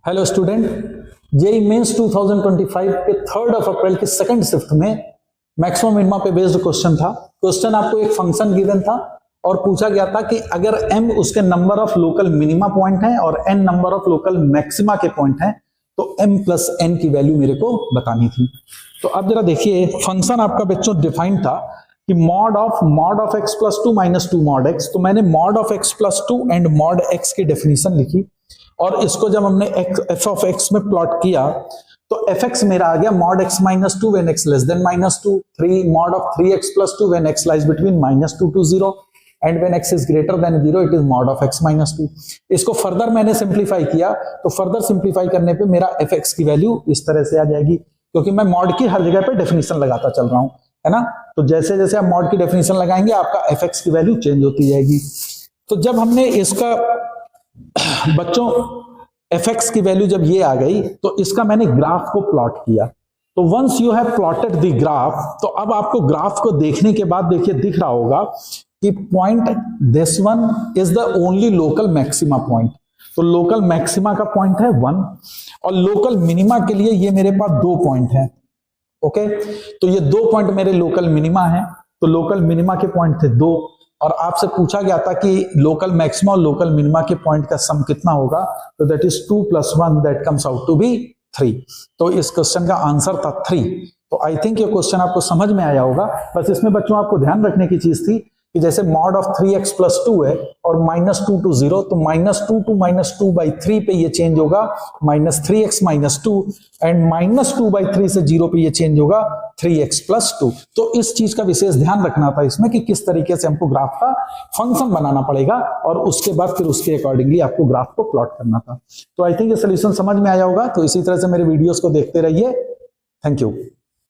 Hello student, JEE mains 2025 के 3 अप्रैल के second shift में मैक्सिमम मिनिमा पे बेस्ड क्वेश्चन था। क्वेश्चन आपको एक फंक्शन गिवन था और पूछा गया था कि अगर m उसके number of local minima point है और n number of local maxima के पॉइंट है तो m प्लस n की वैल्यू मेरे को बतानी थी। तो अब जरा देखिए, फंक्शन आपका बच्चों डिफाइंड था कि mod of x plus 2 minus 2 mod x। तो मैंने mod of x plus 2 and mod x की डेफिनेशन लिखी और इसको जब हमने f ऑफ x में प्लॉट किया तो fx मेरा आ गया mod x minus 2 when x less than minus 2, 3 mod of 3x plus 2 when x lies between minus 2 to 0 and when x is greater than 0 it is mod of x minus 2। इसको further मैंने simplify किया तो further simplify करने पे मेरा fx की value इस तरह से आ जाएगी, क्योंकि मैं मॉड की हर जगह पे डेफिनेशन लगाता चल रहा हूं, है ना। तो जैसे जैसे आप मॉड की डेफिनेशन लगाएंगे आपका fx की वैल्यू चेंज होती जाएगी। तो जब हमने इसका बच्चों fx की वैल्यू जब ये आ गई तो इसका मैंने ग्राफ को प्लॉट किया। तो once you have plotted the graph, तो अब आपको ग्राफ को देखने के बाद देखिए दिख रहा होगा कि point this one is the only local maxima point. तो लोकल मैक्सिमा का पॉइंट है 1 और लोकल मिनिमा के लिए ये मेरे पास 2 पॉइंट है। ओके, तो ये 2 पॉइंट मेरे लोकल मिनिमा है। तो लोकल मिनिमा के पॉइंट थे 2 और आपसे पूछा गया था कि लोकल मैक्सिमा और लोकल मिनिमा के पॉइंट का सम कितना होगा, तो that is 2 + 1 that comes out to be 3। तो इस क्वेश्चन का आंसर था 3। तो आई थिंक ये क्वेश्चन आपको समझ में आया होगा। बस इसमें बच्चों आपको ध्यान रखने की चीज थी कि जैसे मॉड ऑफ 3x + 2 है और -2 टू 0, तो -2 टू -2/3 पे ये चेंज होगा -3x - 2 एंड -2/3 से 0 पे ये चेंज होगा 3x + 2। तो इस चीज का विशेष ध्यान रखना था इसमें कि किस तरीके से हमको ग्राफ का फंक्शन बनाना पड़ेगा और उसके बाद फिर उसके अकॉर्डिंगली आपको ग्राफ को प्लॉट करना था। तो आई थिंक ये सोल्यूशन समझ में आया होगा। तो इसी तरह से मेरे वीडियोस को देखते रहिए। Thank you.